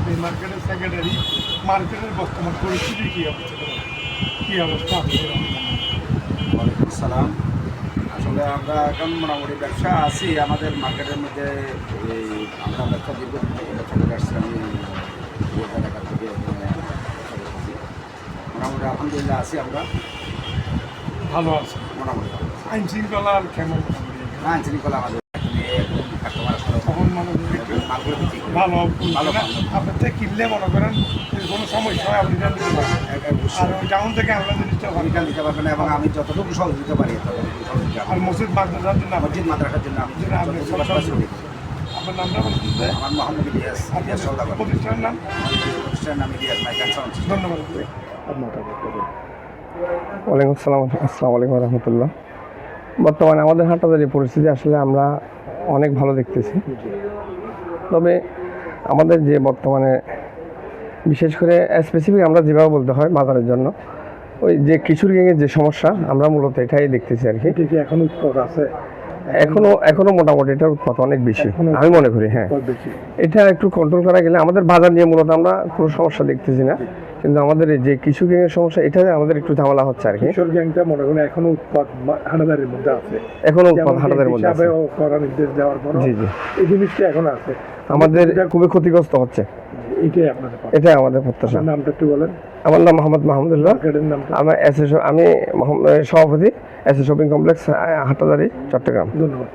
আপনি মার্কেটের সেক্রেটারি, মার্কেটের বর্তমান পরিস্থিতি কী অবস্থা আপনি? ওয়ালাইকুম সালাম। আসলে আমরা এখন মোটামুটি ব্যবসা আছি আমাদের মার্কেটের মধ্যে। এই আমরা ব্যবসা দীর্ঘদিন থেকে ব্যবসা করে আসছি। আমি এলাকা থেকে মোটামুটি আলহামদুলিল্লাহ আছি আমরা ভালো আছে? মোটামুটি আইন শৃঙ্খলার কেমন? আইন শৃঙ্খলা আমাদের কাস্টমার আসলে তখন মানে মালগুলো বিক্রি করি। ভালো ভালো আপনার থেকে কিনলে মনে করেন যদি কোনো সমস্যা হয় আপনি জানতে পারবেন, আর ওই টাউন থেকে আনলে জিনিসটা ভালো রিটার্ন দিতে পারবেন এবং আমি যতটুকু সহযোগিতা পারি ততটুকু সহযোগিতা আর মসজিদ মাদ্রাসার জন্য মসজিদ মাদ্রাসার জন্য আমি আপনি যতটুকু করি। আপনার নামটা বলছেন যে আমার মোহাম্মদ ইলিয়াস ইলিয়াস সওদাগর। প্রতিষ্ঠানের নাম? প্রতিষ্ঠানের নাম ইলিয়াস মাইক অ্যান্ড সাউন্ড। ধন্যবাদ। ওয়ালাইকুম আসসালাম। আসসালামু আলাইকুম রহমতুল্লাহ। বর্তমানে আমাদের হাটবাজারের যে পরিস্থিতি আসলে আমরা অনেক ভালো দেখতেছি। তবে আমাদের যে বর্তমানে বিশেষ করে স্পেসিফিক আমরা যেভাবে বলতে হয় বাজারের জন্য ওই যে কিশোর গ্যাংয়ের যে সমস্যা আমরা মূলত এটাই দেখতেছি আর কি। কি এখন উৎপাদ আছে? এখনো মোটামুটি এটার উৎপাদন অনেক বেশি আমি মনে করি। হ্যাঁ, এটা একটু কন্ট্রোল করা গেলে আমাদের বাজার নিয়ে মূলত আমরা কোনো সমস্যা দেখতেছি না, কিন্তু আমাদের এই যে কিশোর গ্যাংয়ের সমস্যা এটা আমাদের একটু ঝামেলা হচ্ছে আর কি। কিশোর গ্যাংটা মনে করেন এখনো উৎপাদ হাটাদারির মধ্যে আছে, এখনো উৎপাদ হাটাদারির মধ্যে আছে। করার নির্দেশ দেওয়ার পর জি জি, এই জিনিসটা এখন আছে, আমাদের খুবই ক্ষতিগ্রস্ত হচ্ছে। এটাই আপনাদের এটাই আমাদের প্রত্যাশা। নামটা একটু বলেন। আমার নাম মোহাম্মদ মাহমুদুল্লাহ। মার্কেটের নামটা? আমি সভাপতি S A shopping complex Hathazari, Chattogram. ধন্যবাদ।